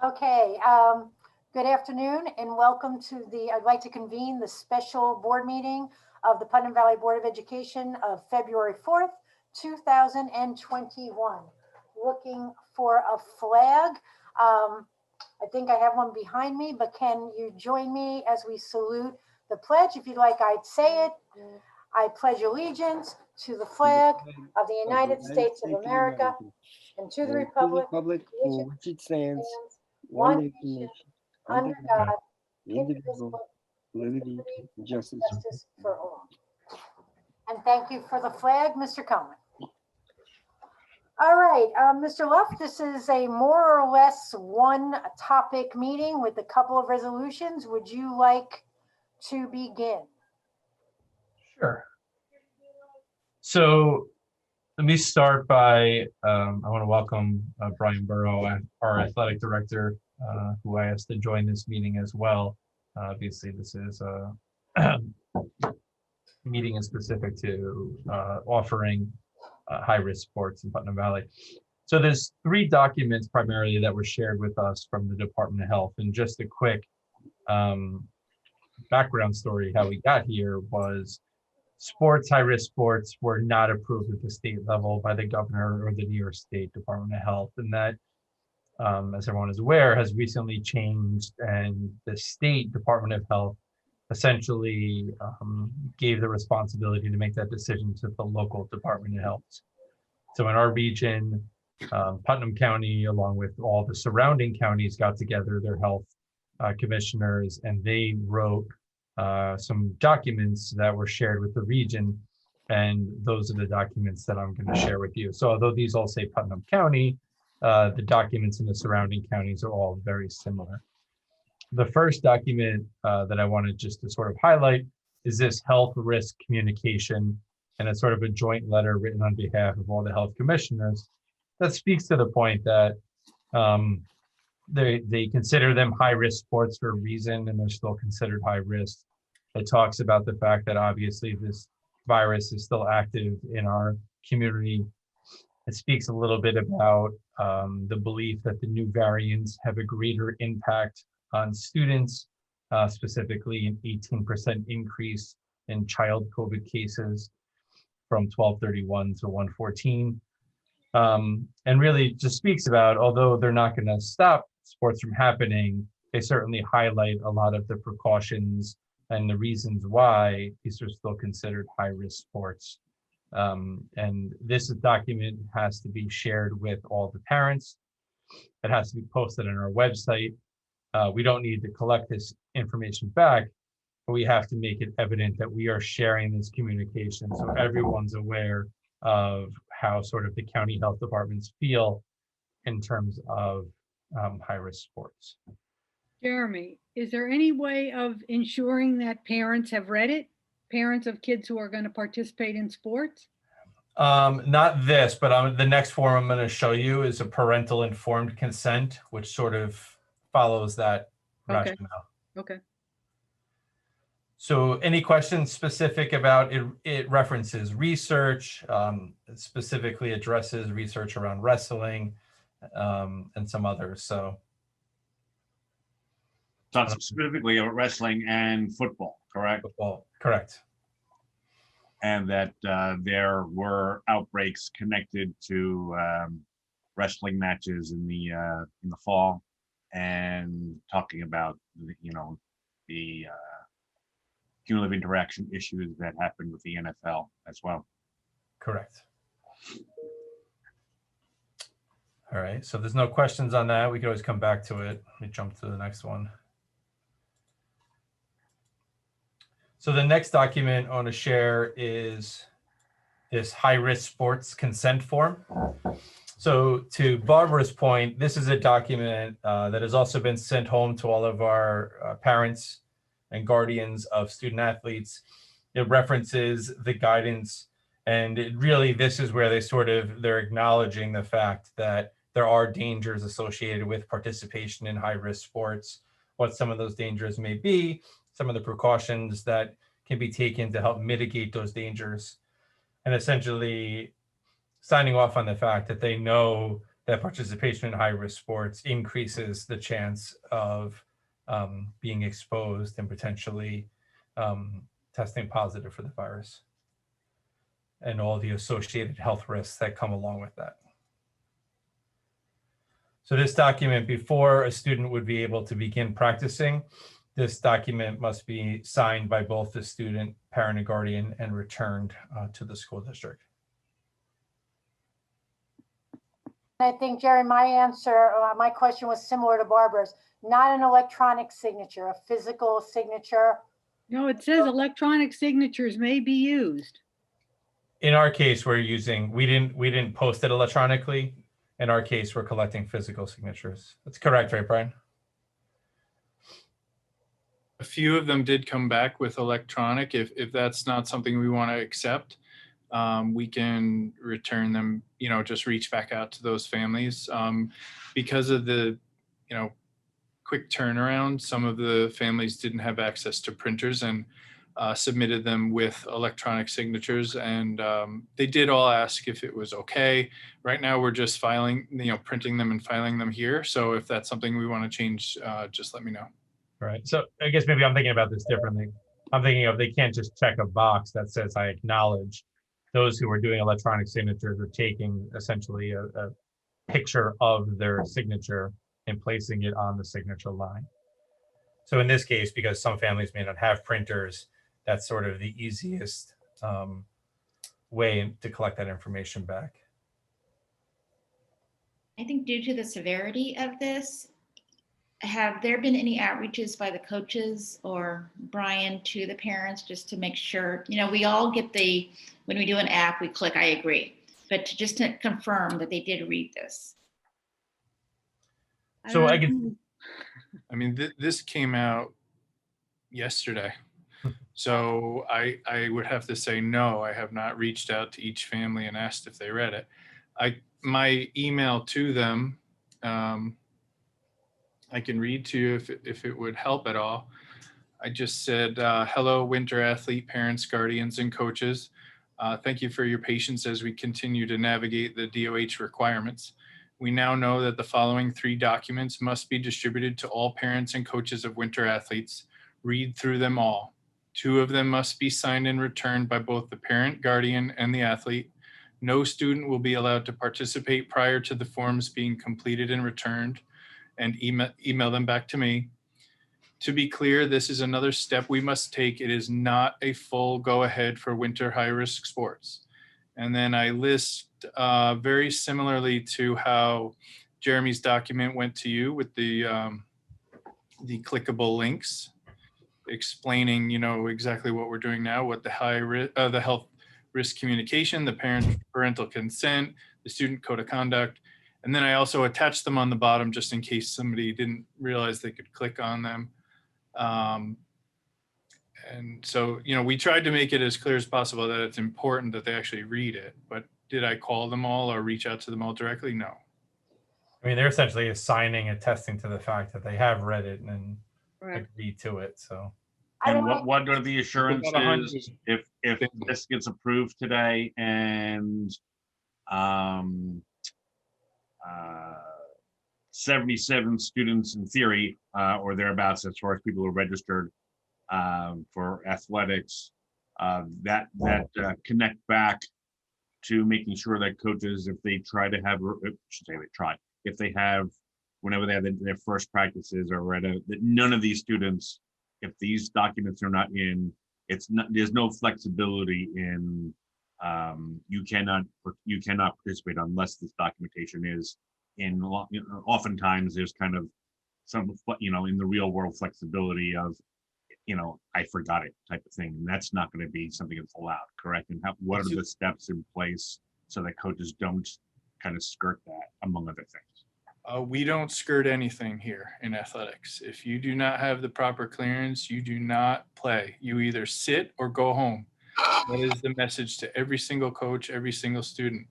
Okay, good afternoon and welcome to I'd like to convene the special board meeting of the Putnam Valley Board of Education of February 4th, 2021. Looking for a flag. I think I have one behind me, but can you join me as we salute the pledge? If you'd like, I'd say it. I pledge allegiance to the flag of the United States of America and to the republic for which it stands, one one nation, nation, under God, indivisible, liberty, and justice. justice for all. And thank you for the flag, Mr. Coleman. All right, Mr. Luff, this is a more or less one topic meeting with a couple of resolutions. Would you like to begin? Sure. So let me start by, I want to welcome Brian Burrow, our athletic director, who I asked to join this meeting as well. Obviously, this is a meeting is specific to offering high-risk sports in Putnam Valley. So there's 3 documents primarily that were shared with us from the Department of Health. And just a quick background story, how we got here was high-risk sports were not approved at the state level by the governor or the New York State Department of Health. And that, as everyone is aware, has recently changed, and the State Department of Health essentially gave the responsibility to make that decision to the local Department of Health. So in our region, Putnam County, along with all the surrounding counties, got together, their health commissioners, and they wrote some documents that were shared with the region. And those are the documents that I'm going to share with you. So although these all say Putnam County, the documents in the surrounding counties are all very similar. The first document that I wanted just to sort of highlight is this health risk communication, and it's sort of a joint letter written on behalf of all the health commissioners that speaks to the point that they consider them high risk sports for a reason, and they're still considered high risk. It talks about the fact that obviously this virus is still active in our community. It speaks a little bit about the belief that the new variants have a greater impact on students, specifically an 18% increase in child COVID cases from 1231 to 114. And really just speaks about, although they're not going to stop sports from happening, they certainly highlight a lot of the precautions and the reasons why these are still considered high-risk sports. And this document has to be shared with all the parents. It has to be posted on our website. We don't need to collect this information back, but we have to make it evident that we are sharing this communication so everyone's aware of how sort of the county health departments feel in terms of high-risk sports. Jeremy, is there any way of ensuring that parents have read it? Parents of kids who are going to participate in sports? Not this, but the next form I'm going to show you is a parental informed consent, which sort of follows that rationale. Okay. So any questions specific about it? It references research, it specifically addresses research around wrestling, and some others. So talks specifically about wrestling and football, correct? Football, correct. And that there were outbreaks connected to wrestling matches in the fall, and talking about the cumulative interaction issues that happened with the NFL as well. Correct. All right, so if there's no questions on that, we can always come back to it. Let me jump to the next one. So the next document I want to share is this high-risk sports consent form. So to Barbara's point, this is a document that has also been sent home to all of our parents and guardians of student athletes. It references the guidance, and this is where they're acknowledging the fact that there are dangers associated with participation in high-risk sports, what some of those dangers may be, some of the precautions that can be taken to help mitigate those dangers, and essentially signing off on the fact that they know that participation in high-risk sports increases the chance of being exposed and potentially testing positive for the virus and all the associated health risks that come along with that. So this document, before a student would be able to begin practicing, this document must be signed by both the student, parent, and guardian and returned to the school district. I think, Jerry, my answer, my question was similar to Barbara's. Not an electronic signature, a physical signature. No, it says electronic signatures may be used. In our case, we're using, we didn't post it electronically. In our case, we're collecting physical signatures. That's correct, right, Brian? A few of them did come back with electronic. If that's not something we want to accept, we can return them, just reach back out to those families. Because of the, quick turnaround, some of the families didn't have access to printers and submitted them with electronic signatures. And they did all ask if it was okay. Right now, we're just filing, printing them and filing them here. So if that's something we want to change, just let me know. Right. So I guess maybe I'm thinking about this differently. I'm thinking of they can't just check a box that says I acknowledge. Those who are doing electronic signatures are taking essentially a picture of their signature and placing it on the signature line. So in this case, because some families may not have printers, that's sort of the easiest way to collect that information back. I think due to the severity of this, have there been any outreaches by the coaches or Brian to the parents just to make sure, we all get when we do an app, we click, I agree, but just to confirm that they did read this. So I can, This came out yesterday. So I would have to say, no, I have not reached out to each family and asked if they read it. My email to them, I can read to you if it would help at all. I just said, hello, winter athlete parents, guardians, and coaches. Thank you for your patience as we continue to navigate the DOH requirements. We now know that the following 3 documents must be distributed to all parents and coaches of winter athletes. Read through them all. 2 of them must be signed and returned by both the parent, guardian, and the athlete. No student will be allowed to participate prior to the forms being completed and returned, and email them back to me. To be clear, this is another step we must take. It is not a full go-ahead for winter high-risk sports. And then I list very similarly to how Jeremy's document went to you with the clickable links, explaining, exactly what we're doing now, what the health risk communication, the parental consent, the student code of conduct. And then I also attached them on the bottom just in case somebody didn't realize they could click on them. And so, we tried to make it as clear as possible that it's important that they actually read it. But did I call them all or reach out to them all directly? No. they're essentially assigning, attesting to the fact that they have read it and Right. agree to it. So. And what are the assurances if this gets approved today and 77 students in theory or thereabouts as far as people who are registered for athletics that connect back to making sure that coaches, if they try to have, if they have, whenever they have their first practices or that none of these students, if these documents are not in, there's no flexibility in you cannot participate unless this documentation is in. Oftentimes there's kind of some, in the real world flexibility of, I forgot it type of thing. And that's not going to be something that's allowed, correct? And what are the steps in place so that coaches don't kind of skirt that, among other things? We don't skirt anything here in athletics. If you do not have the proper clearance, you do not play. You either sit or go home. That is the message to every single coach, every single student.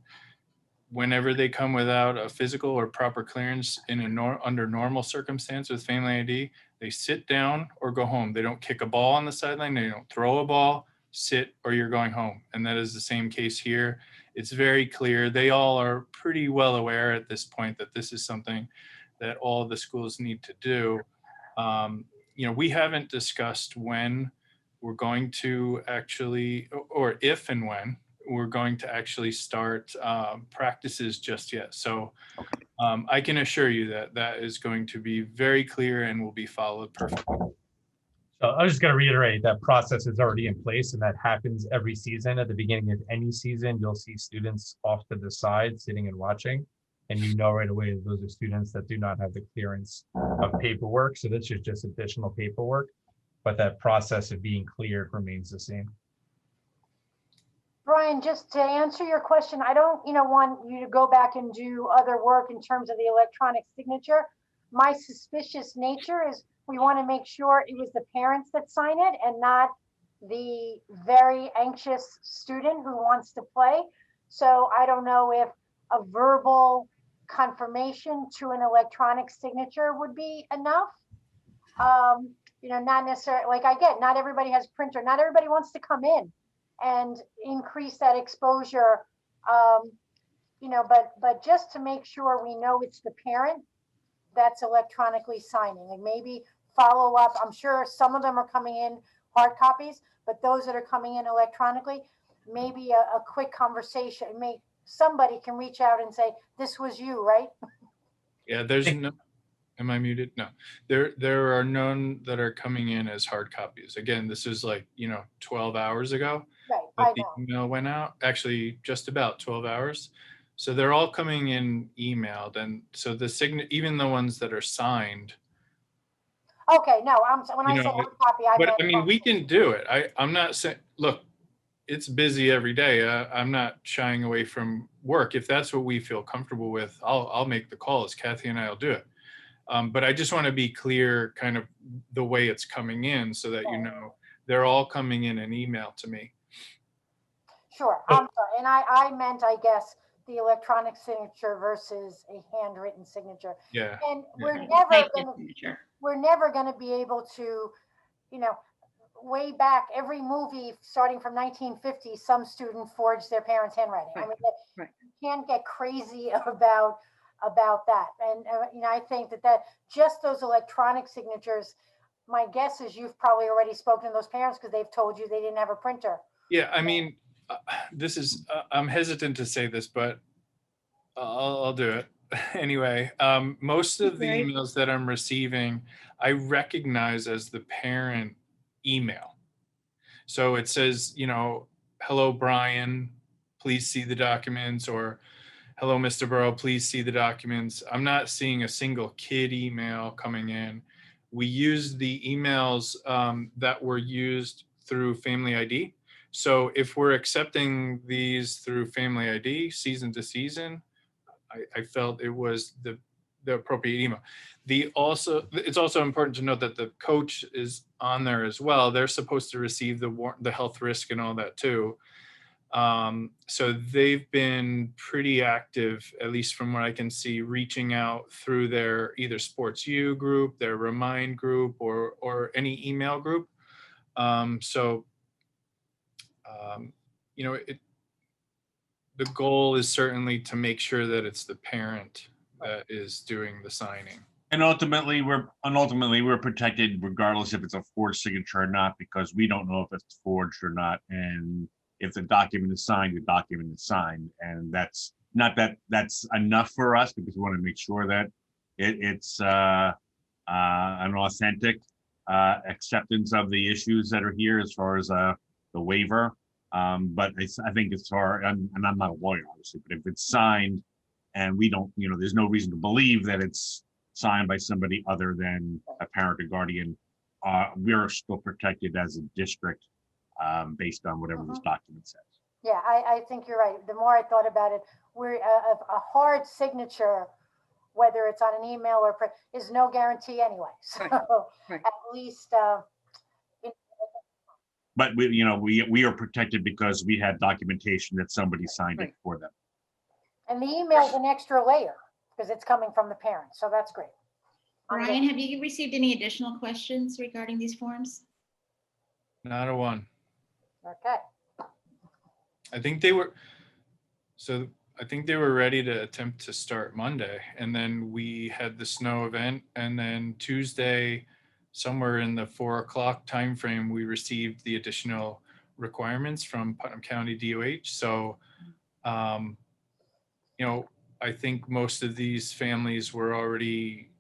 Whenever they come without a physical or proper clearance under normal circumstance with Family ID, they sit down or go home. They don't kick a ball on the sideline. They don't throw a ball, sit, or you're going home. And that is the same case here. it's very clear. They all are pretty well aware at this point that this is something that all the schools need to do. We haven't discussed when we're going to actually, or if and when we're going to actually start practices just yet. So I can assure you that that is going to be very clear and will be followed perfectly. So I was just going to reiterate that process is already in place, and that happens every season. At the beginning of any season, you'll see students off to the side sitting and watching, and right away that those are students that do not have the clearance of paperwork. So this is just additional paperwork, but that process of being cleared remains the same. Brian, just to answer your question, I don't, want you to go back and do other work in terms of the electronic signature. My suspicious nature is we want to make sure it was the parents that sign it and not the very anxious student who wants to play. So I don't know if a verbal confirmation to an electronic signature would be enough. Not necessarily, like I get, not everybody has printer, not everybody wants to come in and increase that exposure, but just to make sure we know it's the parent that's electronically signing, and maybe follow up. I'm sure some of them are coming in hard copies, but those that are coming in electronically, maybe a quick conversation. Somebody can reach out and say, this was you, right? Yeah, there's no, am I muted? No, there are none that are coming in as hard copies. Again, this is 12 hours ago. Right, that the email went out, actually just about 12 hours. So they're all coming in emailed. And so even the ones that are signed. Okay, no, when I say hard copy, I meant. I mean, we can do it. I'm not saying, look, it's busy every day. I'm not shying away from work. If that's what we feel comfortable with, I'll make the calls. Kathy and I will do it. But I just want to be clear kind of the way it's coming in so that, they're all coming in an email to me. Sure, I'm sorry, and I meant, I guess, the electronic signature versus a handwritten signature. Yeah. And Typed signature. we're never gonna be able to, way back, every movie starting from 1950, some student forged their parents' handwriting. I mean, Right. you can't get crazy about that. And I think that just those electronic signatures, my guess is you've probably already spoken to those parents because they've told you they didn't have a printer. Yeah, I mean, this is, I'm hesitant to say this, but I'll do it anyway. Most of the Okay. emails that I'm receiving, I recognize as the parent email. So it says, hello, Brian, please see the documents, or hello, Mr. Burrow, please see the documents. I'm not seeing a single kid email coming in. We use the emails that were used through Family ID. So if we're accepting these through Family ID season to season, I felt it was the appropriate email. It's also important to note that the coach is on there as well. They're supposed to receive the health risk and all that too. So they've been pretty active, at least from what I can see, reaching out through their either Sports U group, their Remind group, or any email group. The goal is certainly to make sure that it's the parent that is doing the signing. And ultimately we're protected regardless if it's a forged signature or not, because we don't know if it's forged or not. And if the document is signed, the document is signed. And that's enough for us, because we want to make sure that it's an authentic acceptance of the issues that are here as far as the waiver. But I think as far, and I'm not a lawyer, obviously, but if it's signed and we don't, there's no reason to believe that it's signed by somebody other than a parent or guardian, we're still protected as a district based on whatever this document says. Yeah, I think you're right. The more I thought about it, we're a hard signature, whether it's on an email or print, is no guarantee anyway. So Right. at least. But we are protected because we had documentation that somebody signed it for them. And the email is an extra layer because it's coming from the parent. So that's great. Brian, have you received any additional questions regarding these forms? Not a one. Okay. I think they were, So I think they were ready to attempt to start Monday, and then we had the snow event, and then Tuesday, somewhere in the 4 o'clock timeframe, we received the additional requirements from Putnam County DOH. So, um, you know, I think most of these families were already,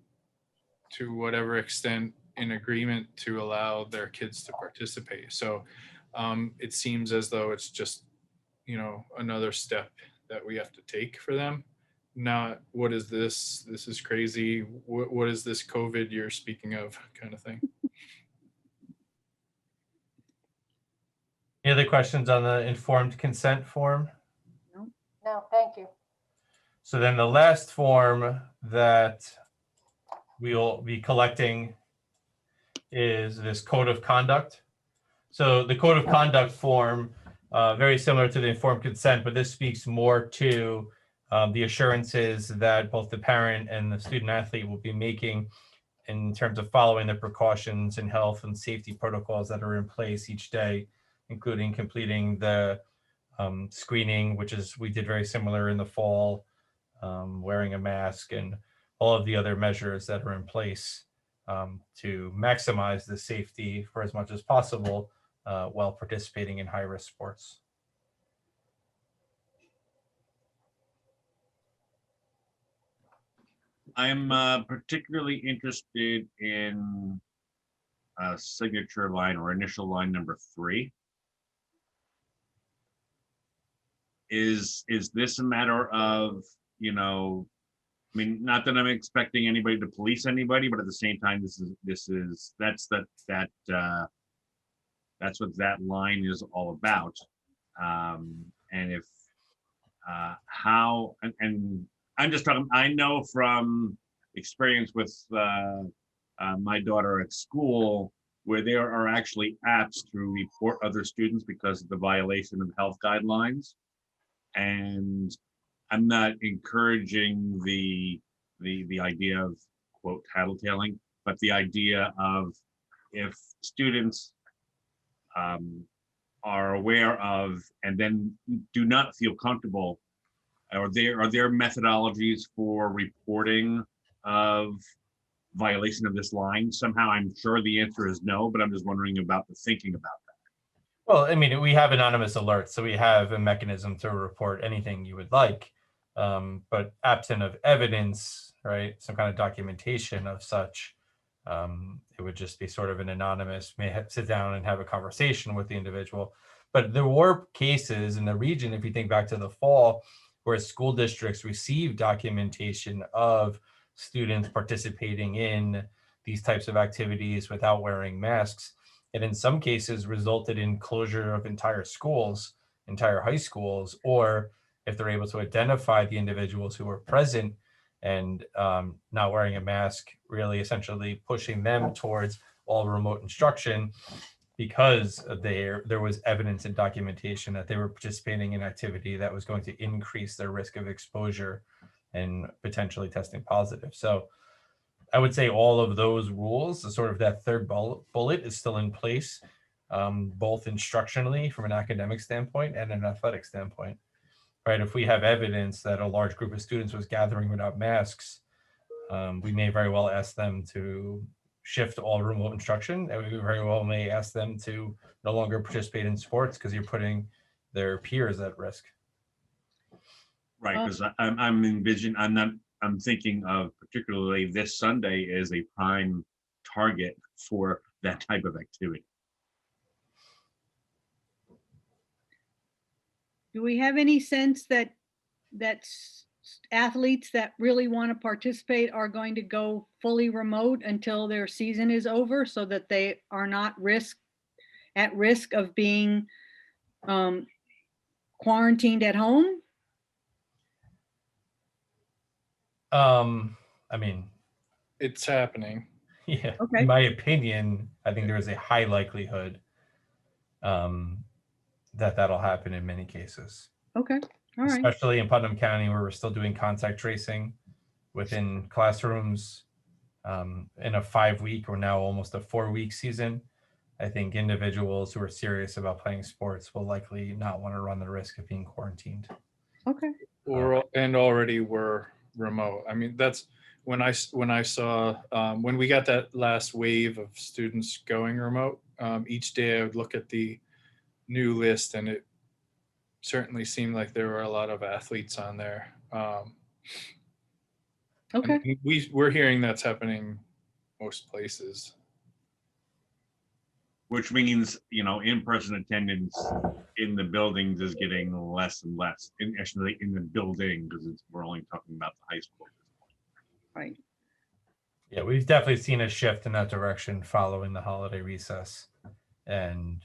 to whatever extent, in agreement to allow their kids to participate. So it seems as though it's just, you know, another step that we have to take for them. Not what is this? This is crazy. What is this COVID you're speaking of, kind of thing. Any other questions on the informed consent form? No, thank you. So then the last form that we'll be collecting is this code of conduct. So the code of conduct form, very similar to the informed consent, but this speaks more to the assurances that both the parent and the student athlete will be making in terms of following the precautions and health and safety protocols that are in place each day, including completing the screening, which is we did very similar in the fall, wearing a mask and all of the other measures that are in place to maximize the safety for as much as possible while participating in high-risk sports. I'm particularly interested in signature line or initial line number 3. Is this a matter of, you know, I mean, not that I'm expecting anybody to police anybody, but at the same time, that's what that line is all about. And if how and I'm just talking, I know from experience with my daughter at school, where there are actually apps to report other students because of the violation of health guidelines. And I'm not encouraging the idea of, quote, tattletaling, but the idea of, if students are aware of and then do not feel comfortable, are there methodologies for reporting of violation of this line somehow? I'm sure the answer is no, but I'm just wondering about the thinking about that. Well, I mean, we have anonymous alerts, so we have a mechanism to report anything you would like. But absent of evidence, right, some kind of documentation of such, it would just be sort of an anonymous, sit down and have a conversation with the individual. But there were cases in the region, if you think back to the fall, where school districts received documentation of students participating in these types of activities without wearing masks. And in some cases resulted in closure of entire schools, entire high schools, or if they're able to identify the individuals who were present and not wearing a mask, really essentially pushing them towards all remote instruction because there was evidence and documentation that they were participating in activity that was going to increase their risk of exposure and potentially testing positive. So I would say all of those rules, sort of that third bullet is still in place, both instructionally from an academic standpoint and an athletic standpoint, right? If we have evidence that a large group of students was gathering without masks, we may very well ask them to shift all remote instruction, and we very well may ask them to no longer participate in sports because you're putting their peers at risk. Right, because I'm thinking of particularly this Sunday as a prime target for that type of activity. Do we have any sense that athletes that really want to participate are going to go fully remote until their season is over so that they are not at risk of being quarantined at home? I mean, It's happening. yeah, Okay. in my opinion, I think there is a high likelihood that that'll happen in many cases. Okay, all right. Especially in Putnam County, where we're still doing contact tracing within classrooms in a 5-week or now almost a 4-week season. I think individuals who are serious about playing sports will likely not want to run the risk of being quarantined. Okay. and already were remote. I mean, that's when I saw when we got that last wave of students going remote. Each day I would look at the new list, and it certainly seemed like there were a lot of athletes on there. Okay. And we're hearing that's happening most places. Which means, in-person attendance in the buildings is getting less and less, actually in the building, because we're only talking about the high school. Right. Yeah, we've definitely seen a shift in that direction following the holiday recess and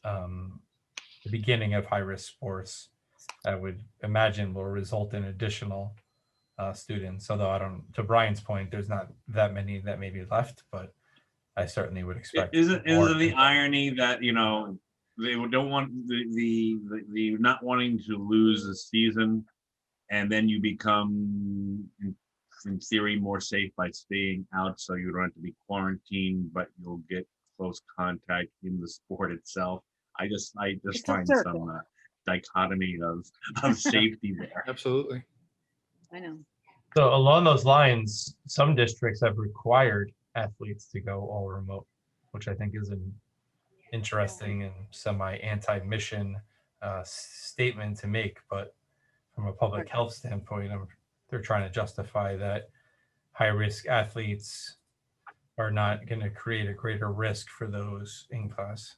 the beginning of high-risk sports. I would imagine will result in additional students. Although to Brian's point, there's not that many that may be left, but I certainly would expect. Isn't more. the irony that they don't want the not wanting to lose the season, and then you become in theory more safe by staying out, so you don't have to be quarantined, but you'll get close contact in the sport itself. I just It's a find circle. some dichotomy of safety there. Absolutely. I know. So along those lines, some districts have required athletes to go all remote, which I think is an interesting and semi-anti-mission statement to make. But from a public health standpoint, they're trying to justify that high-risk athletes are not going to create a greater risk for those in class.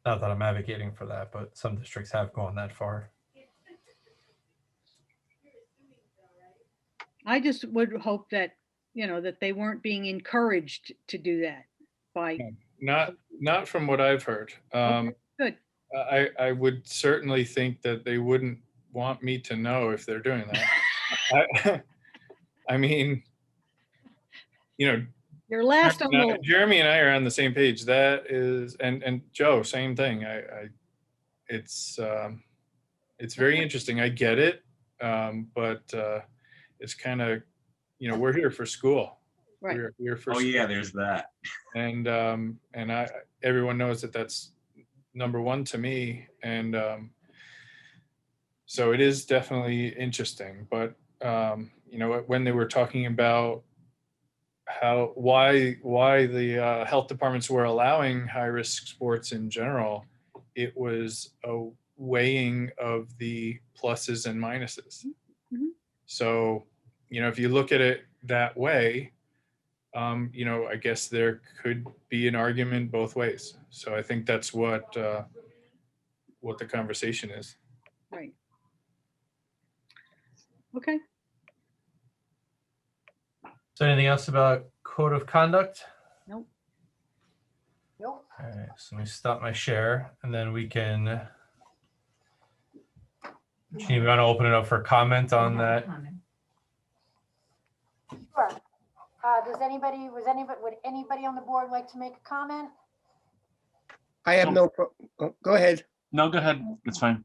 Not that I'm advocating for that, but some districts have gone that far. I just would hope that, that they weren't being encouraged to do that by. Not from what I've heard. Good. I would certainly think that they wouldn't want me to know if they're doing that. I mean, You're last on the list. Jeremy and I are on the same page. That is, and Joe, same thing. It's very interesting. I get it, but it's kind of, we're here for school. Right. We're for Oh school. yeah, there's that. And everyone knows that's number one to me. And so it is definitely interesting. But when they were talking about why the health departments were allowing high risk sports in general, it was a weighing of the pluses and minuses. Mhm. So, if you look at it that way, I guess there could be an argument both ways. So I think that's what the conversation is. Right. Okay. So anything else about code of conduct? Nope. Nope. All right, so let me stop my share and then we can. You want to open it up for comment on that? Sure. Would anybody on the board like to make a comment? I have no, go ahead. No, go ahead. It's fine.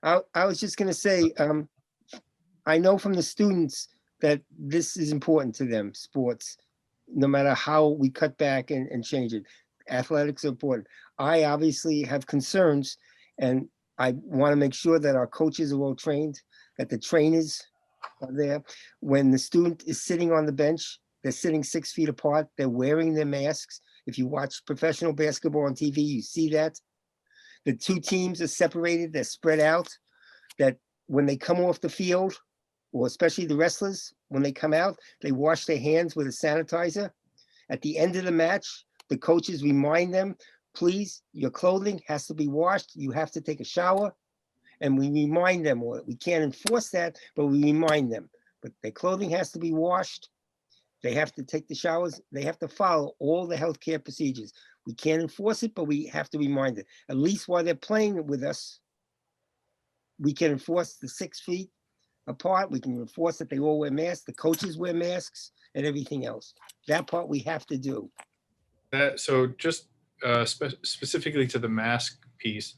I was just gonna say, I know from the students that this is important to them, sports, no matter how we cut back and change it. Athletics are important. I obviously have concerns, and I want to make sure that our coaches are well trained, that the trainers are there. When the student is sitting on the bench, they're sitting 6 feet apart, they're wearing their masks. If you watch professional basketball on TV, you see that. The two teams are separated, they're spread out, that when they come off the field, or especially the wrestlers, when they come out, they wash their hands with a sanitizer. At the end of the match, the coaches remind them, please, your clothing has to be washed. You have to take a shower. And we remind them, or we can't enforce that, but we remind them. But their clothing has to be washed. They have to take the showers. They have to follow all the healthcare procedures. We can't enforce it, but we have to remind it. At least while they're playing with us, we can enforce the 6 feet apart. We can enforce that they all wear masks. The coaches wear masks and everything else. That part we have to do. So just specifically to the mask piece,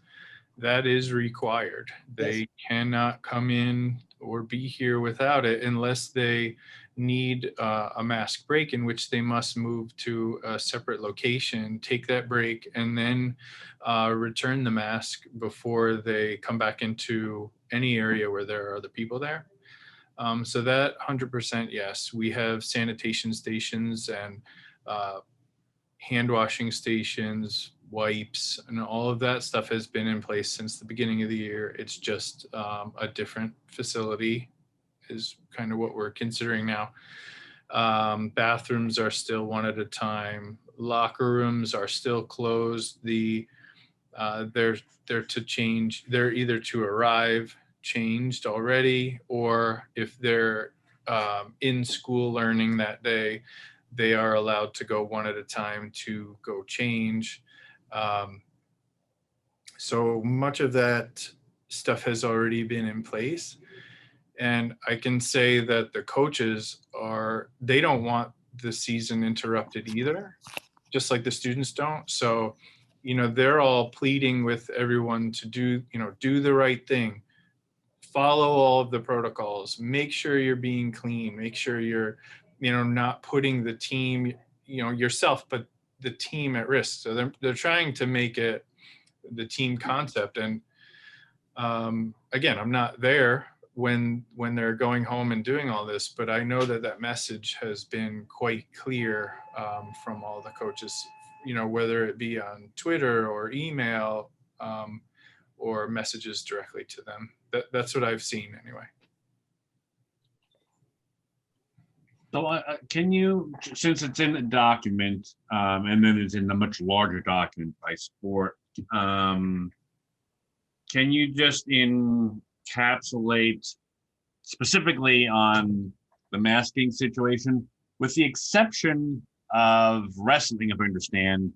that is required. They cannot come in or be here without it unless they need a mask break, in which they must move to a separate location, take that break, and then return the mask before they come back into any area where there are other people there. So that 100% yes. We have sanitation stations and hand washing stations, wipes, and all of that stuff has been in place since the beginning of the year. It's just a different facility is kind of what we're considering now. Bathrooms are still one at a time. Locker rooms are still closed. They're to change. They're either to arrive changed already, or if they're in school learning that day, they are allowed to go one at a time to go change. So much of that stuff has already been in place. And I can say that the coaches they don't want the season interrupted either, just like the students don't. So, they're all pleading with everyone to do the right thing, follow all of the protocols, make sure you're being clean, make sure you're, not putting the team, yourself, but the team at risk. So they're trying to make it the team concept. And again, I'm not there when they're going home and doing all this, but I know that message has been quite clear from all the coaches, whether it be on Twitter or email or messages directly to them. That's what I've seen anyway. So can you, since it's in the document, and then it's in the much larger document by sport, can you just encapsulate specifically on the masking situation, with the exception of wrestling, if I understand,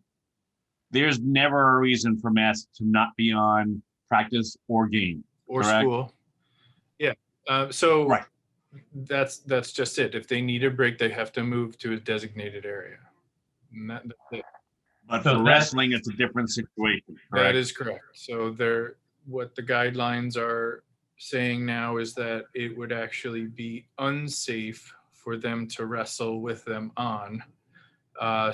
there's never a reason for masks to not be on practice or game. Or correct? School. Yeah. So Right. That's just it. If they need a break, they have to move to a designated area. And that's it. But So for that- wrestling, it's a different situation. That Correct? is correct. So what the guidelines are saying now is that it would actually be unsafe for them to wrestle with them on.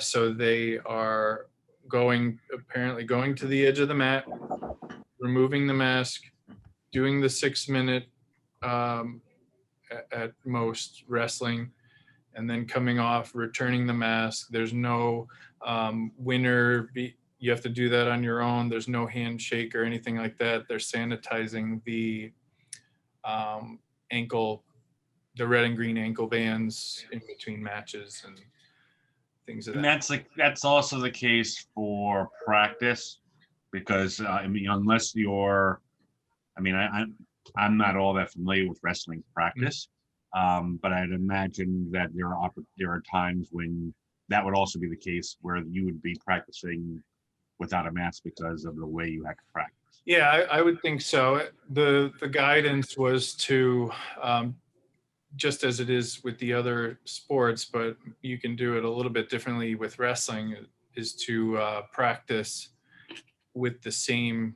So they are apparently going to the edge of the mat, removing the mask, doing the 6-minute at most wrestling, and then coming off, returning the mask. There's no you have to do that on your own. There's no handshake or anything like that. They're sanitizing the red and green ankle bands in between matches and things of And that. that's also the case for practice, because unless you're, I'm not all that familiar with wrestling practice, but I'd imagine that there are times when that would also be the case, where you would be practicing without a mask because of the way you have to practice. Yeah, I would think so. The guidance was to, just as it is with the other sports, but you can do it a little bit differently with wrestling, is to practice with the same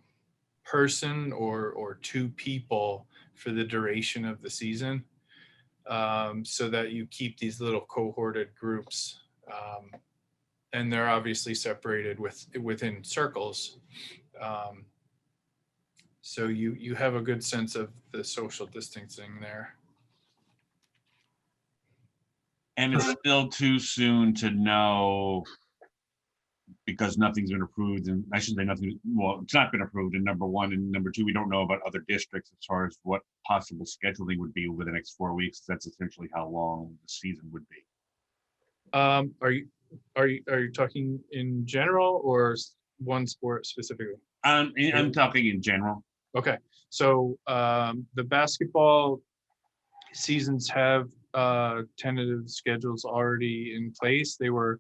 person or two people for the duration of the season, so that you keep these little cohorted groups. And they're obviously separated within circles. So you have a good sense of the social distancing there. And it's still too soon to know, because nothing's been approved, and I shouldn't say nothing, well, it's not been approved, and number one, and number two, we don't know about other districts as far as what possible scheduling would be over the next 4 weeks. That's essentially how long the season would be. Are you talking in general or one sport specifically? I'm talking in general. Okay, so the basketball seasons have tentative schedules already in place. They were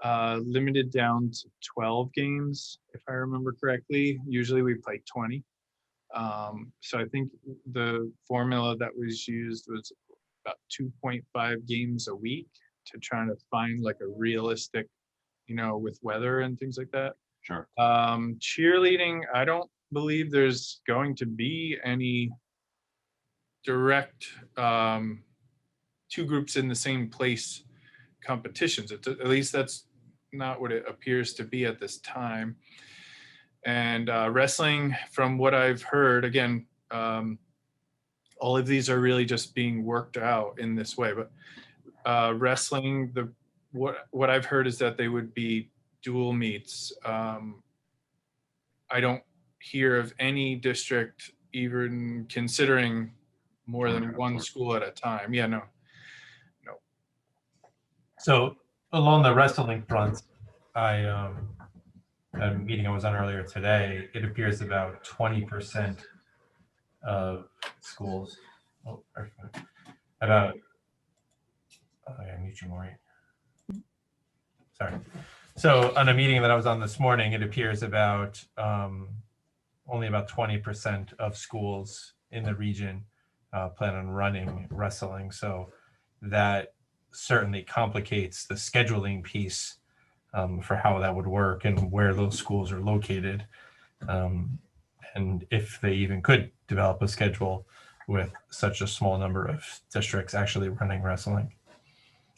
limited down to 12 games, if I remember correctly. Usually we play 20. So I think the formula that was used was about 2.5 games a week, to try to find like a realistic, with weather and things like that. Sure. Cheerleading, I don't believe there's going to be any direct two groups in the same place competitions. At least that's not what it appears to be at this time. And wrestling, from what I've heard, again, all of these are really just being worked out in this way. But wrestling, what I've heard is that they would be dual meets. I don't hear of any district even considering more than one school at a time. Yeah, no. So along the wrestling front, at a meeting I was on earlier today, it appears about 20% of schools, about, I mute you, Maureen. Sorry. So on a meeting that I was on this morning, it appears about only about 20% of schools in the region plan on running wrestling. So that certainly complicates the scheduling piece for how that would work and where those schools are located. And if they even could develop a schedule with such a small number of districts actually running wrestling.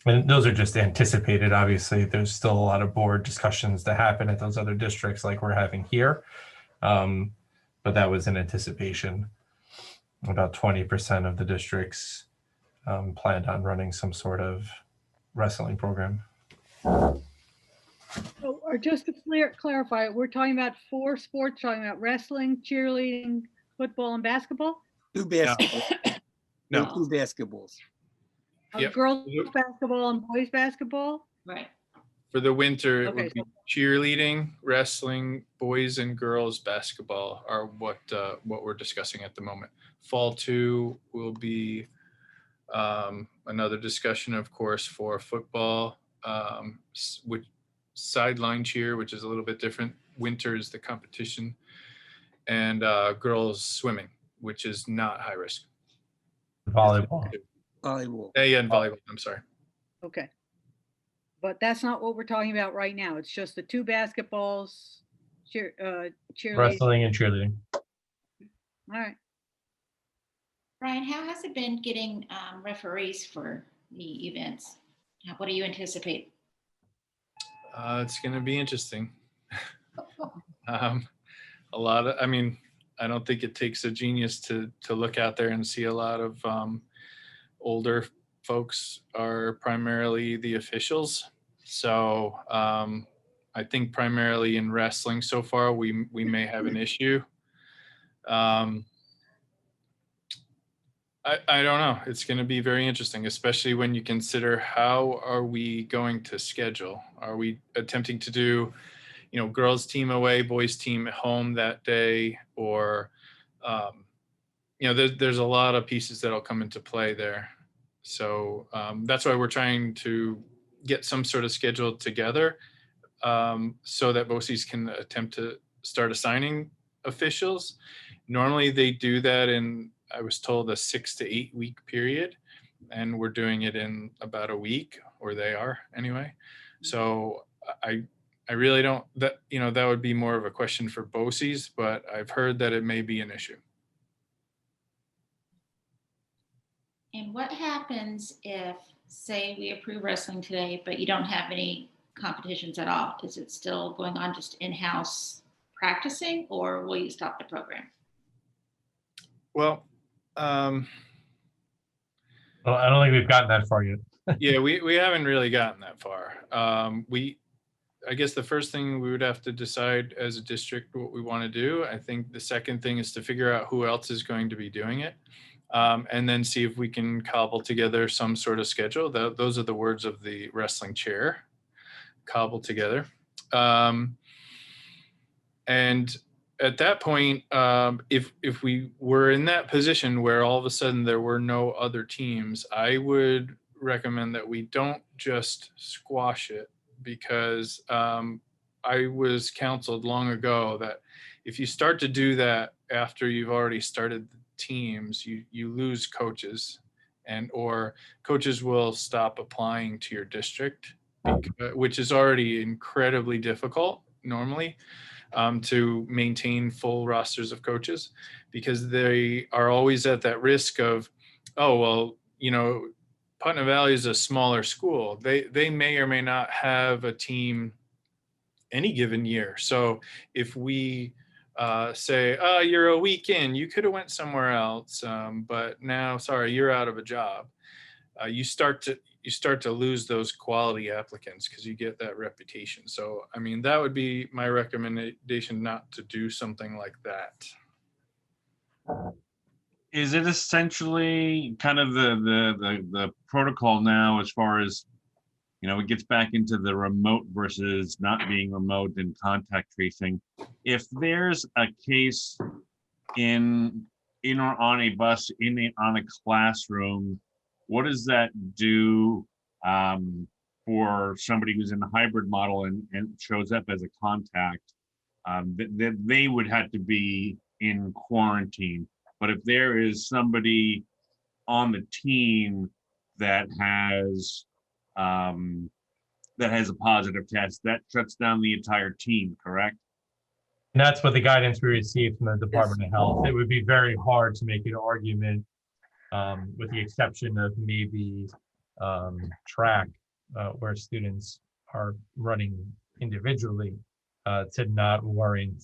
And those are just anticipated. Obviously, there's still a lot of board discussions to happen at those other districts like we're having here. But that was an anticipation. About 20% of the districts planned on running some sort of wrestling program. So, or just to clarify, we're talking about 4 sports, talking about wrestling, cheerleading, football, and basketball? 2 basketballs. No. 2 basketballs. Yep. Girls basketball and boys basketball? Right. For the winter, it Okay, would be cheerleading, wrestling, boys and girls basketball are what we're discussing at the moment. Fall 2 will be another discussion, of course, for football, with sideline cheer, which is a little bit different. Winter is the competition, and girls swimming, which is not high risk. Volleyball. Volleyball. Yeah, and volleyball. I'm sorry. Okay. But that's not what we're talking about right now. It's just the 2 basketballs, cheerleading. Wrestling and cheerleading. All right. Brian, how has it been getting referees for the events? What do you anticipate? It's going to be interesting. A lot of, I mean, I don't think it takes a genius to look out there and see a lot of older folks are primarily the officials. So I think primarily in wrestling so far, we may have an issue. I don't know. It's going to be very interesting, especially when you consider how are we going to schedule? Are we attempting to do, girls team away, boys team at home that day? Or, there's a lot of pieces that'll come into play there. So that's why we're trying to get some sort of schedule together so that BOCES can attempt to start assigning officials. Normally they do that in, I was told, a 6 to 8 week period, and we're doing it in about a week, or they are anyway. So I really don't, that would be more of a question for BOCES, but I've heard that it may be an issue. And what happens if, say, we approve wrestling today, but you don't have any competitions at all? Is it still going on just in-house practicing, or will you stop the program? Well, Well, I don't think we've gotten that far yet. yeah, we haven't really gotten that far. I guess the first thing we would have to decide as a district what we want to do. I think the second thing is to figure out who else is going to be doing it. And then see if we can cobble together some sort of schedule. Those are the words of the wrestling chair, cobble together. And at that point, if we were in that position where all of a sudden there were no other teams, I would recommend that we don't just squash it, because I was counseled long ago that if you start to do that after you've already started the teams, you lose coaches, or coaches will stop applying to your district, which is already incredibly difficult normally to maintain full rosters of coaches, because they are always at that risk of, oh, well, Putnam Valley is a smaller school. They may or may not have a team any given year. So if we say, oh, you're a week in, you could have went somewhere else, but now, sorry, you're out of a job. You start to lose those quality applicants because you get that reputation. So, I mean, that would be my recommendation, not to do something like that. Is it essentially kind of the protocol now, as far as, you know, it gets back into the remote versus not being remote and contact tracing? If there's a case in or on a bus, on a classroom, what does that do for somebody who's in the hybrid model and shows up as a contact? That they would have to be in quarantine. But if there is somebody on the team that has a positive test, that shuts down the entire team, correct? And that's what the guidance we received from the Department of Health. It would be very hard to make an argument, with the exception of maybe track, where students are running individually, to not warrant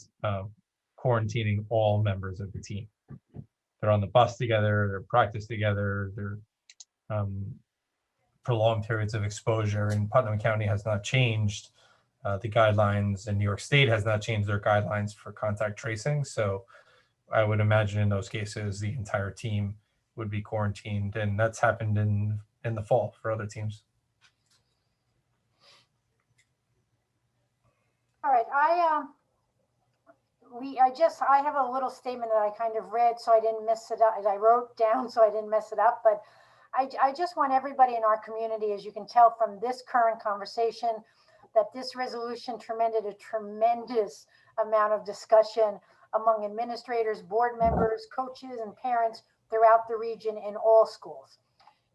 quarantining all members of the team. They're on the bus together, they're practice together, they're prolonged periods of exposure, and Putnam County has not changed the guidelines, and New York State has not changed their guidelines for contact tracing. So I would imagine in those cases, the entire team would be quarantined, and that's happened in the fall for other teams. All right, I have a little statement that I kind of read, so I didn't mess it up. I wrote down so I didn't mess it up, but I just want everybody in our community, as you can tell from this current conversation, that this resolution tremended a tremendous amount of discussion among administrators, board members, coaches, and parents throughout the region in all schools.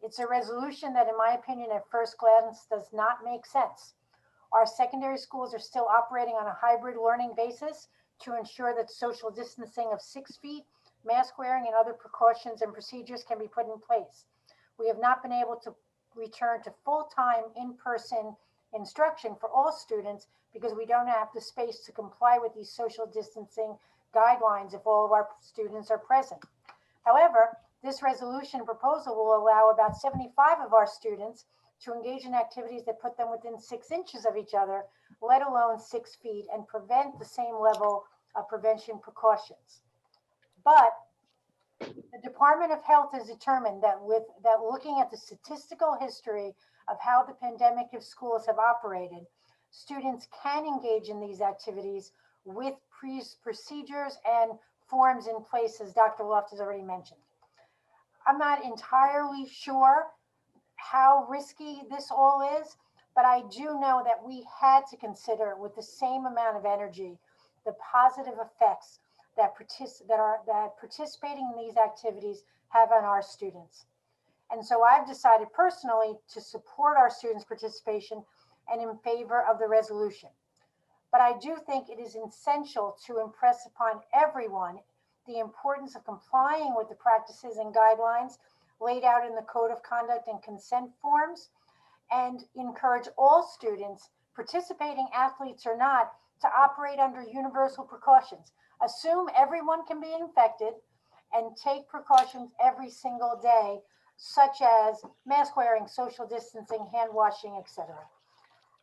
It's a resolution that, in my opinion, at first glance, does not make sense. Our secondary schools are still operating on a hybrid learning basis to ensure that social distancing of 6 feet, mask wearing, and other precautions and procedures can be put in place. We have not been able to return to full-time in-person instruction for all students because we don't have the space to comply with these social distancing guidelines if all of our students are present. However, this resolution proposal will allow about 75 of our students to engage in activities that put them within 6 inches of each other, let alone 6 feet, and prevent the same level of prevention precautions. But the Department of Health has determined that looking at the statistical history of how the pandemic of schools have operated, students can engage in these activities with procedures and forms in place, as Dr. Loft has already mentioned. I'm not entirely sure how risky this all is, but I do know that we had to consider with the same amount of energy the positive effects that participating in these activities have on our students. And so I've decided personally to support our students' participation and in favor of the resolution. But I do think it is essential to impress upon everyone the importance of complying with the practices and guidelines laid out in the Code of Conduct and consent forms, and encourage all students, participating athletes or not, to operate under universal precautions. Assume everyone can be infected and take precautions every single day, such as mask wearing, social distancing, hand washing, etc.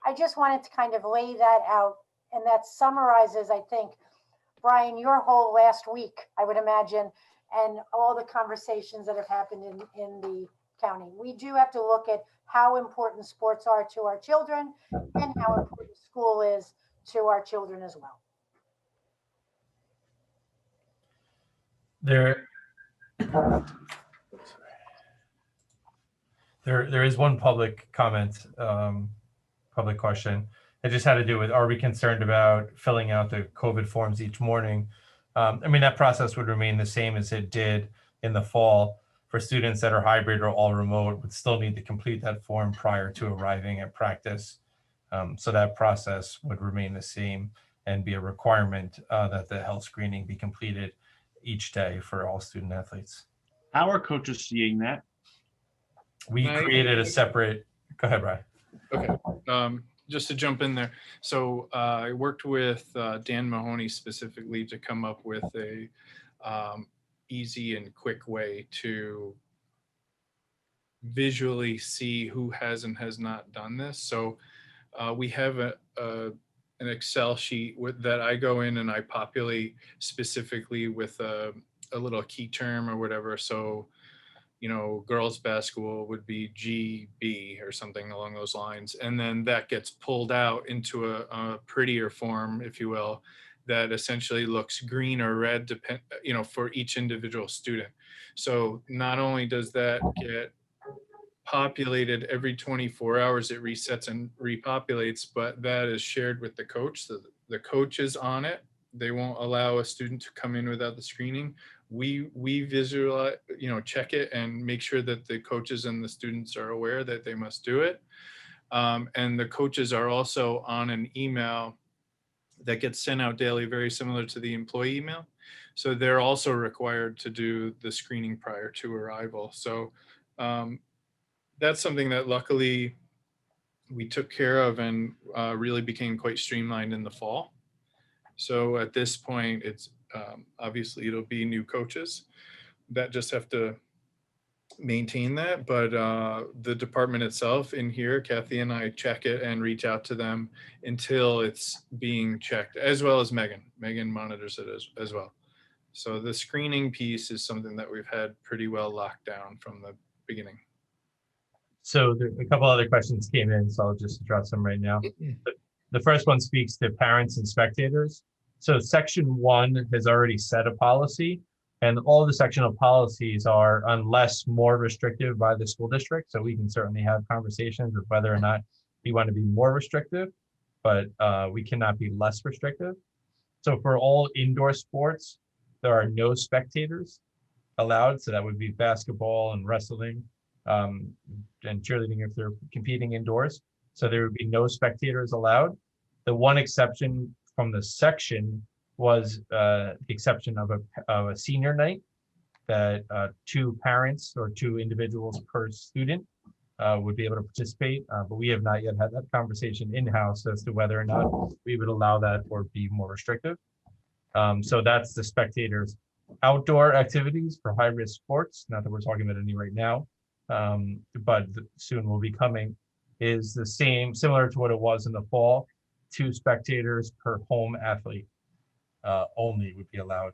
I just wanted to kind of lay that out, and that summarizes, I think, Brian, your whole last week, I would imagine, and all the conversations that have happened in the county. We do have to look at how important sports are to our children and how important school is to our children as well. There is one public comment, public question. It just had to do with, are we concerned about filling out the COVID forms each morning? I mean, that process would remain the same as it did in the fall. For students that are hybrid or all remote, would still need to complete that form prior to arriving at practice. So that process would remain the same and be a requirement that the health screening be completed each day for all student athletes. How are coaches seeing that? We Right. created a separate, go ahead, Brian. Okay, just to jump in there. So I worked with Dan Mahoney specifically to come up with a easy and quick way to visually see who has and has not done this. So we have an Excel sheet that I go in and I populate specifically with a little key term or whatever. So, you know, girls basketball would be GB or something along those lines. And then that gets pulled out into a prettier form, if you will, that essentially looks green or red, for each individual student. So not only does that get populated every 24 hours, it resets and repopulates, but that is shared with the coach. So the coach is on it. They won't allow a student to come in without the screening. We visualize, check it and make sure that the coaches and the students are aware that they must do it. And the coaches are also on an email that gets sent out daily, very similar to the employee email. So they're also required to do the screening prior to arrival. So that's something that luckily we took care of and really became quite streamlined in the fall. So at this point, it's obviously it'll be new coaches that just have to maintain that. But the department itself in here, Kathy and I check it and reach out to them until it's being checked, as well as Megan. Megan monitors it as well. So the screening piece is something that we've had pretty well locked down from the beginning. So a couple other questions came in, so I'll just address them right now. The first one speaks to parents and spectators. So section 1 has already set a policy, and all the sectional policies are unless more restrictive by the school district. So we can certainly have conversations of whether or not we want to be more restrictive, but we cannot be less restrictive. So for all indoor sports, there are no spectators allowed. So that would be basketball and wrestling, and cheerleading if they're competing indoors. So there would be no spectators allowed. The one exception from the section was the exception of a senior night that 2 parents or 2 individuals per student would be able to participate. But we have not yet had that conversation in-house as to whether or not we would allow that or be more restrictive. So that's the spectators. Outdoor activities for high-risk sports, not that we're talking about any right now, but soon will be coming, is the same, similar to what it was in the fall. 2 spectators per home athlete only would be allowed.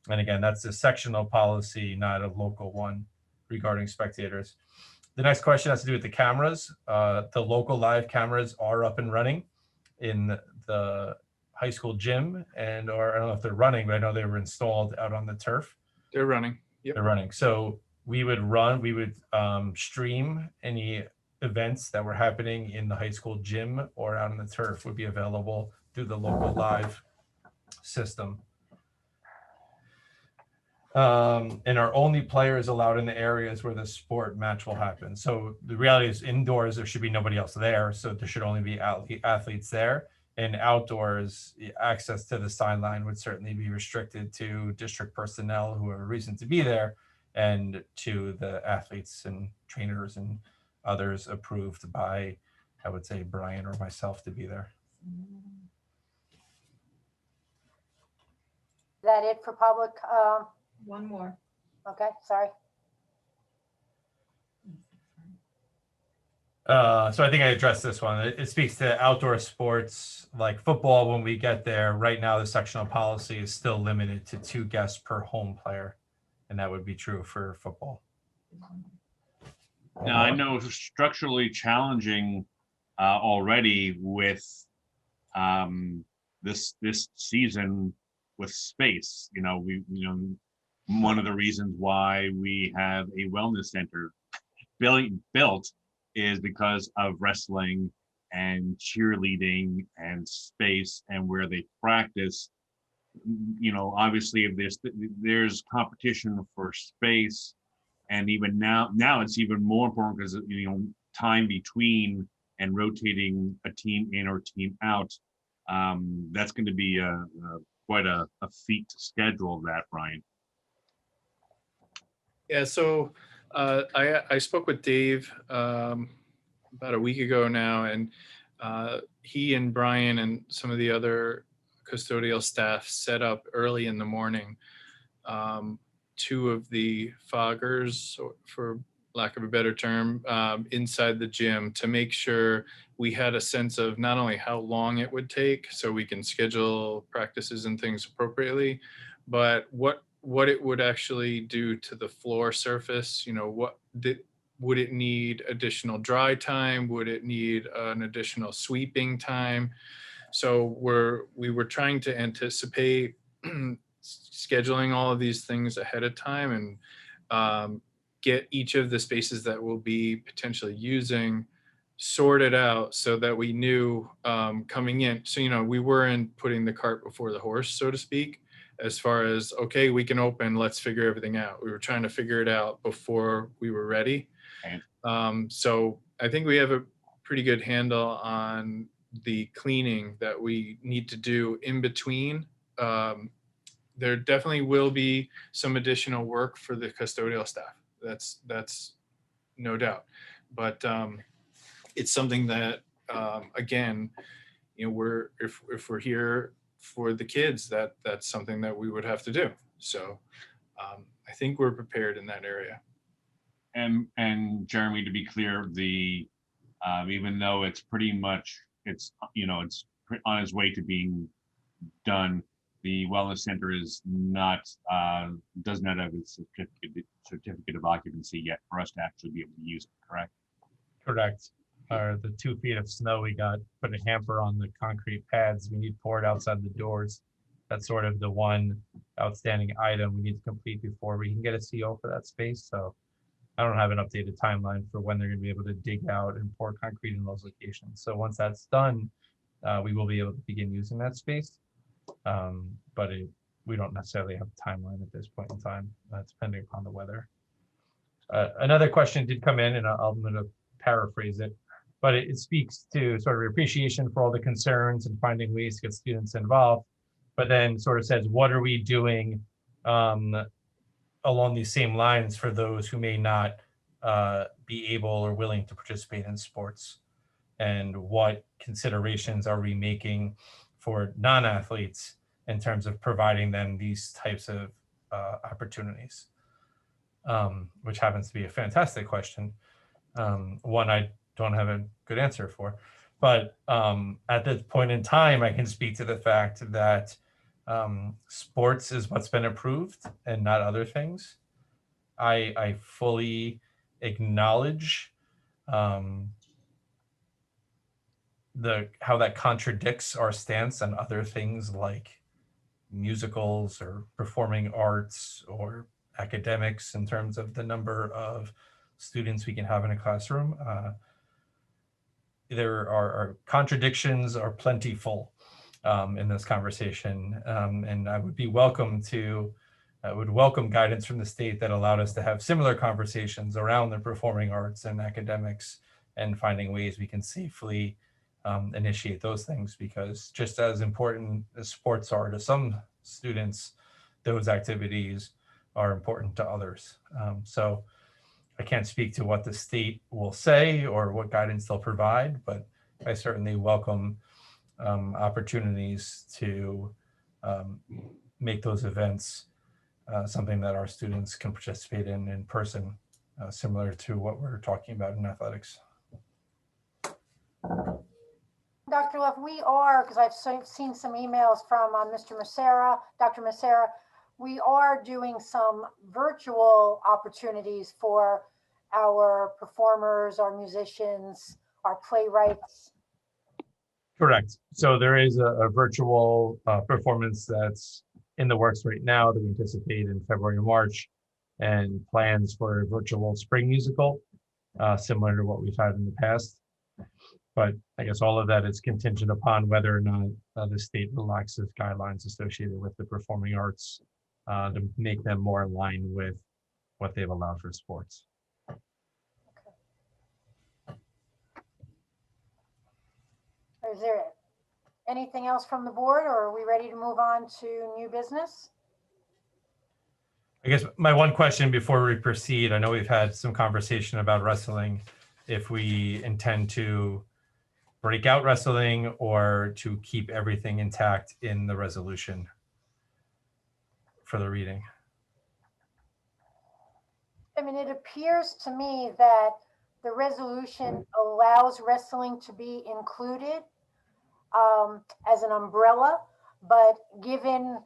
And again, that's a sectional policy, not a local one regarding spectators. The next question has to do with the cameras. The local live cameras are up and running in the high school gym, or I don't know if they're running, but I know they were installed out on the turf. They're running. Yep. They're running. So we would stream any events that were happening in the high school gym or out on the turf would be available through the local live system. And are only players allowed in the areas where the sport match will happen. So the reality is indoors, there should be nobody else there. So there should only be athletes there. And outdoors, access to the sideline would certainly be restricted to district personnel who have a reason to be there, and to the athletes and trainers and others approved by, I would say, Brian or myself to be there. Is that it for public? One more. Okay, sorry. So I think I addressed this one. It speaks to outdoor sports like football. When we get there, right now the sectional policy is still limited to 2 guests per home player, and that would be true for football. Now, I know it's structurally challenging already with this season with space. One of the reasons why we have a wellness center built is because of wrestling and cheerleading and space and where they practice. Obviously if there's competition for space, and even now it's even more important because time between and rotating a team in or team out, that's going to be quite a feat to schedule that, Brian. Yeah, so I spoke with Dave about a week ago now, and he and Brian and some of the other custodial staff set up early in the morning two of the foggers, for lack of a better term, inside the gym to make sure we had a sense of not only how long it would take so we can schedule practices and things appropriately, but what it would actually do to the floor surface. You know, would it need additional dry time? Would it need an additional sweeping time? So we were trying to anticipate scheduling all of these things ahead of time and get each of the spaces that we'll be potentially using sorted out so that we knew coming in. So, you know, we weren't putting the cart before the horse, so to speak, as far as, okay, we can open, let's figure everything out. We were trying to figure it out before we were ready. Right. So I think we have a pretty good handle on the cleaning that we need to do in between. There definitely will be some additional work for the custodial staff. That's no doubt. But it's something that, again, you know, if we're here for the kids, that's something that we would have to do. So I think we're prepared in that area. And Jeremy, to be clear, the even though it's pretty much it's on its way to being done, the wellness center is not does not have its certificate of occupancy yet for us to actually be able to use it. Correct? Correct. The 2 feet of snow we got, put a hamper on the concrete pads we need poured outside the doors. That's sort of the one outstanding item we need to complete before we can get a CO for that space. So I don't have an updated timeline for when they're going to be able to dig out and pour concrete in those locations. So once that's done, we will be able to begin using that space. But we don't necessarily have a timeline at this point in time, depending upon the weather. Another question did come in, and I'm going to paraphrase it, but it speaks to sort of appreciation for all the concerns and finding ways to get students involved, but then sort of says, what are we doing along these same lines for those who may not be able or willing to participate in sports? And what considerations are we making for non-athletes in terms of providing them these types of opportunities? Which happens to be a fantastic question. One I don't have a good answer for. But at this point in time, I can speak to the fact that sports is what's been approved and not other things. I fully acknowledge how that contradicts our stance on other things like musicals or performing arts or academics in terms of the number of students we can have in a classroom. There are contradictions are plentiful in this conversation, and I would welcome guidance from the state that allowed us to have similar conversations around the performing arts and academics and finding ways we can safely initiate those things, because just as important as sports are to some students, those activities are important to others. So I can't speak to what the state will say or what guidance they'll provide, but I certainly welcome opportunities to make those events something that our students can participate in person, similar to what we're talking about in athletics. Dr. Love, we are, because I've seen some emails from Mr. Macera, Dr. Macera, we are doing some virtual opportunities for our performers, our musicians, our playwrights. Correct. So there is a virtual performance that's in the works right now that we anticipate in February and March, and plans for a virtual spring musical, similar to what we've had in the past. But I guess all of that is contingent upon whether or not the state relaxes guidelines associated with the performing arts to make them more in line with what they've allowed for sports. Is there anything else from the board, or are we ready to move on to new business? I guess my one question before we proceed, I know we've had some conversation about wrestling, if we intend to break out wrestling or to keep everything intact in the resolution for the reading. I mean, it appears to me that the resolution allows wrestling to be included as an umbrella, but given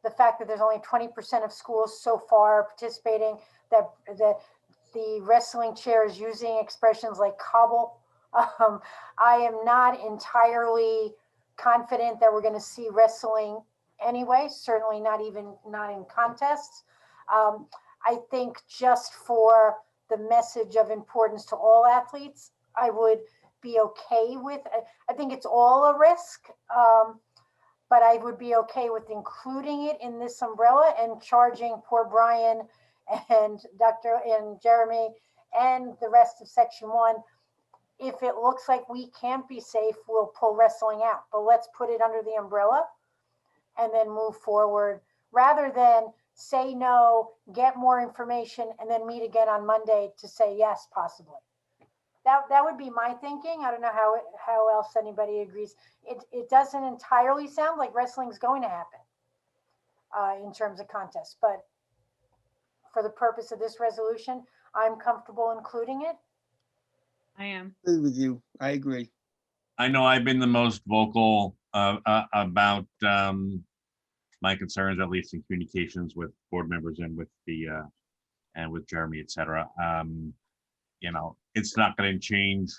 the fact that there's only 20% of schools so far participating, that the wrestling chair is using expressions like cobble, I am not entirely confident that we're going to see wrestling anyway, certainly not in contests. I think just for the message of importance to all athletes, I would be okay with, I think it's all a risk, but I would be okay with including it in this umbrella and charging poor Brian and Dr. and Jeremy and the rest of section 1. If it looks like we can't be safe, we'll pull wrestling out, but let's put it under the umbrella and then move forward rather than say no, get more information, and then meet again on Monday to say yes, possibly. That would be my thinking. I don't know how else anybody agrees. It doesn't entirely sound like wrestling's going to happen in terms of contests, but for the purpose of this resolution, I'm comfortable including it. I am. I agree with you. I agree. I know I've been the most vocal about my concerns, at least in communications with board members and with the and with Jeremy, et cetera. You know, it's not going to change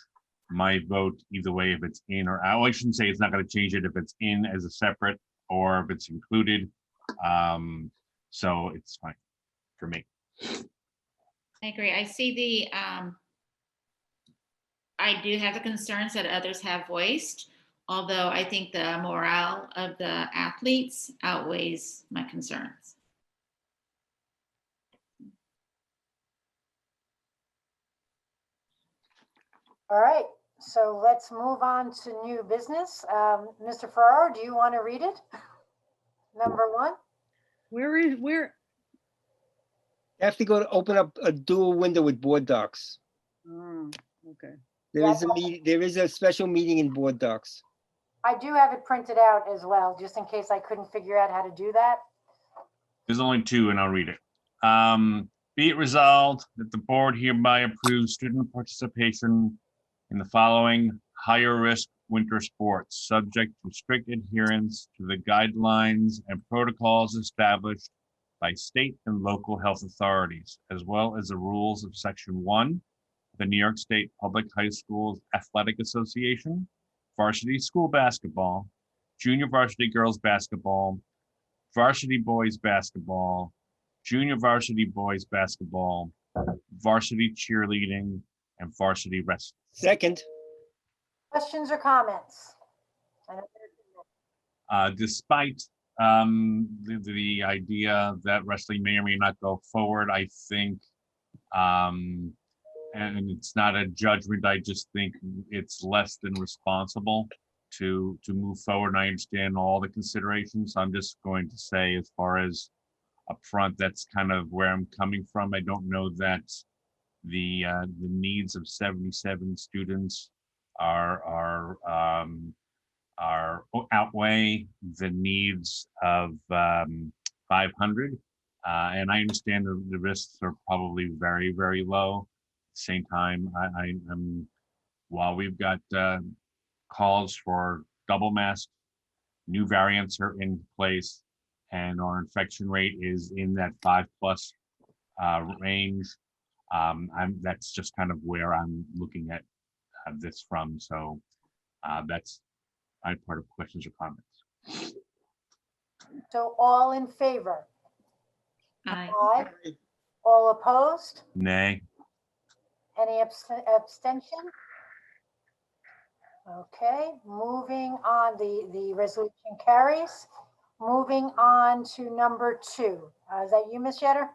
my vote either way if it's in or out. I shouldn't say it's not going to change it if it's in as a separate or if it's included. So it's fine for me. I agree. I see the, I do have the concerns that others have voiced, although I think the morale of the athletes outweighs my concerns. All right, so let's move on to new business. Mr. Ferraro, do you want to read it? Number 1? Where? You have to go to open up a dual window with board docs. Oh, okay. There is a special meeting in board docs. I do have it printed out as well, just in case I couldn't figure out how to do that. There's only 2 and I'll read it. Be it resolved that the board hereby approves student participation in the following higher risk winter sports, subject to strict adherence to the guidelines and protocols established by state and local health authorities, as well as the rules of Section 1 of the New York State Public High Schools Athletic Association, varsity school basketball, junior varsity girls basketball, varsity boys basketball, junior varsity boys basketball, varsity cheerleading, and varsity wrestling. Second. Questions or comments? Despite the idea that wrestling may or may not go forward, I think, and it's not a judgment, I just think it's less than responsible to move forward. And I understand all the considerations. I'm just going to say, as far as up front, that's kind of where I'm coming from. I don't know that the needs of 77 students are outweigh the needs of 500. And I understand the risks are probably very, very low. At the same time, I'm while we've got calls for double mask, new variants are in place, and our infection rate is in that 5+ range. That's just kind of where I'm looking at this from. So that's my part of questions or comments. So all in favor? Aye. Aye. All opposed? Nay. Any abstention? Okay, moving on, the resolution carries. Moving on to number 2. Is that you, Ms. Jeter?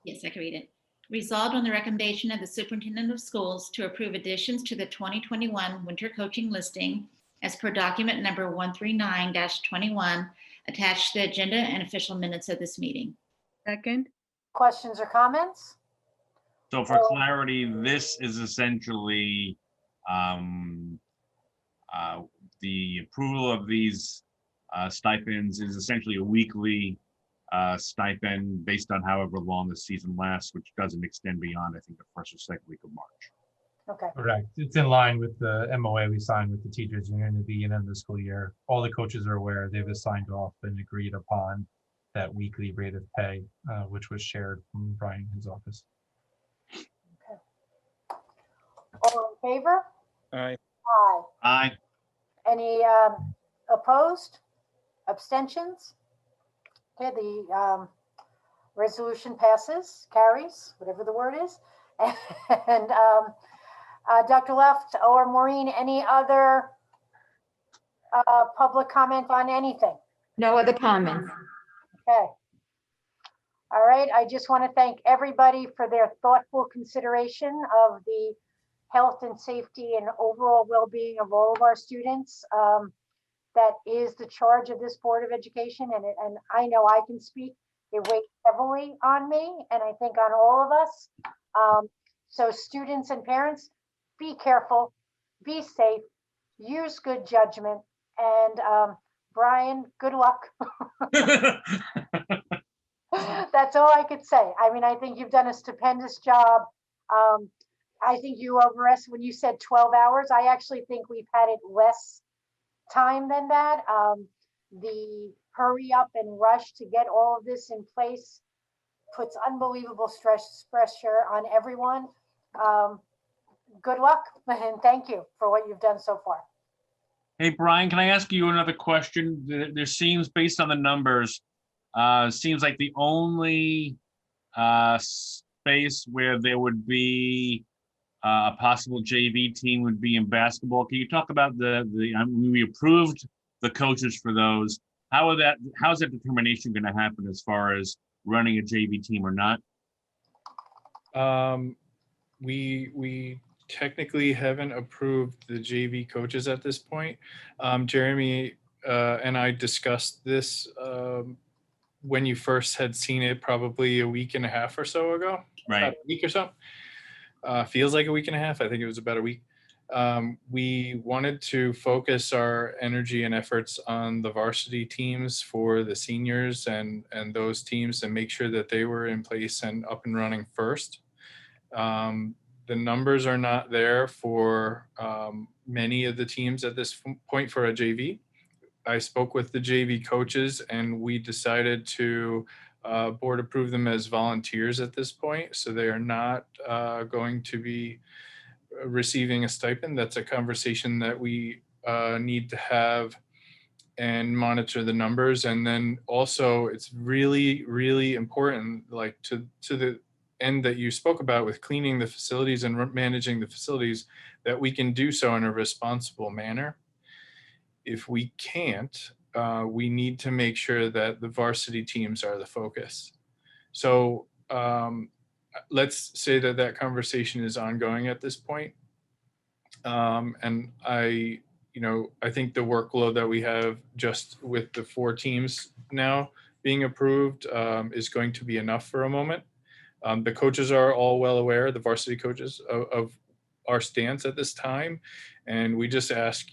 Yes, I can read it. Resolved on the recommendation of the superintendent of schools to approve additions to the 2021 winter coaching listing as per document number 139-21 attached to the agenda and official minutes of this meeting. Second. Questions or comments? So for clarity, this is essentially the approval of these stipends is essentially a weekly stipend based on however long the season lasts, which doesn't extend beyond, I think, the first or second week of March. Okay, Correct. It's in line with the MOA we signed with the teachers union at the beginning of the school year. All the coaches are aware. They've signed off and agreed upon that weekly rate of pay, which was shared from Brian in his office. all in favor? Aye. Aye. Aye. Any opposed? Abstentions? Okay, the resolution passes, carries, whatever the word is. And Dr. Left or Maureen, any other public comment on anything? No other comments. Okay. All right, I just want to thank everybody for their thoughtful consideration of the health and safety and overall well-being of all of our students. That is the charge of this Board of Education, and I know I can speak. It weighs heavily on me, and I think on all of us. So students and parents, be careful, be safe, use good judgment, and Brian, good luck. That's all I could say. I mean, I think you've done a stupendous job. I think you overestimated when you said 12 hours. I actually think we've had it less time than that. The hurry up and rush to get all of this in place puts unbelievable pressure on everyone. Good luck and thank you for what you've done so far. Hey, Brian, can I ask you another question? There seems, based on the numbers, seems like the only space where there would be a possible JV team would be in basketball. Can you talk about we approved the coaches for those. How's that determination going to happen as far as running a JV team or not? We technically haven't approved the JV coaches at this point. Jeremy and I discussed this when you first had seen it, probably a week and a half or so ago. Right. About a week or so. Feels like a week and a half. I think it was about a week. We wanted to focus our energy and efforts on the varsity teams for the seniors and those teams and make sure that they were in place and up and running first. The numbers are not there for many of the teams at this point for a JV. I spoke with the JV coaches and we decided to board approve them as volunteers at this point. So they are not going to be receiving a stipend. That's a conversation that we need to have and monitor the numbers. And then also it's really, really important, like to the end that you spoke about with cleaning the facilities and managing the facilities, that we can do so in a responsible manner. If we can't, we need to make sure that the varsity teams are the focus. So let's say that conversation is ongoing at this point. And I think the workload that we have just with the 4 teams now being approved is going to be enough for a moment. The coaches are all well aware, the varsity coaches, of our stance at this time. And we just ask,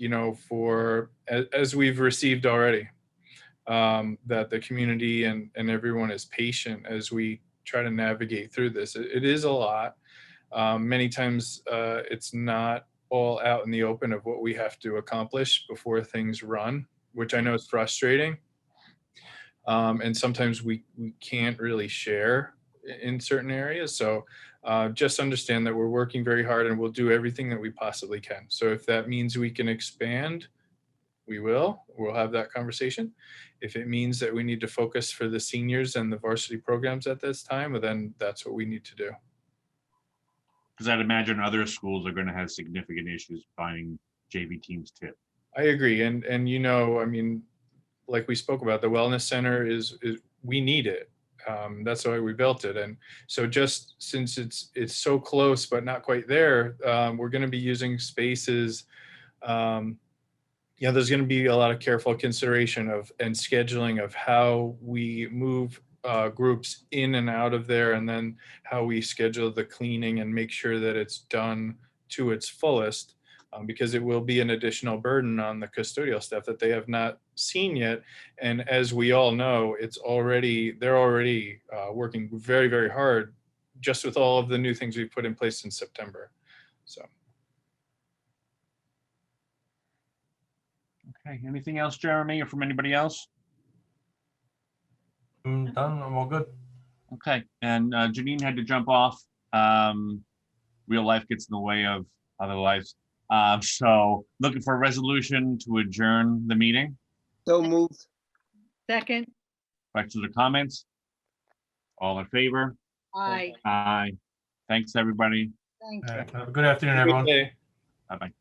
for, as we've received already, that the community and everyone is patient as we try to navigate through this. It is a lot. Many times it's not all out in the open of what we have to accomplish before things run, which I know is frustrating. And sometimes we can't really share in certain areas. So just understand that we're working very hard and we'll do everything that we possibly can. So if that means we can expand, we'll have that conversation. If it means that we need to focus for the seniors and the varsity programs at this time, then that's what we need to do. Because I'd imagine other schools are going to have significant issues finding JV teams too. I agree. And I mean, like we spoke about, the wellness center is we need it. That's why we built it. And so just since it's so close, but not quite there, we're going to be using spaces. There's going to be a lot of careful consideration of and scheduling of how we move groups in and out of there, and then how we schedule the cleaning and make sure that it's done to its fullest, because it will be an additional burden on the custodial staff that they have not seen yet. And as we all know, they're already working very, very hard just with all of the new things we've put in place in September. So. Okay, anything else, Jeremy, or from anybody else? I'm done. I'm all good. Okay, and Janine had to jump off. Real life gets in the way of other lives. So looking for a resolution to adjourn the meeting. So moved. Second, Questions or comments? All in favor? aye. Aye. Thanks, everybody. Thank All you. right. Have a good afternoon, Good everyone. day. Bye-bye.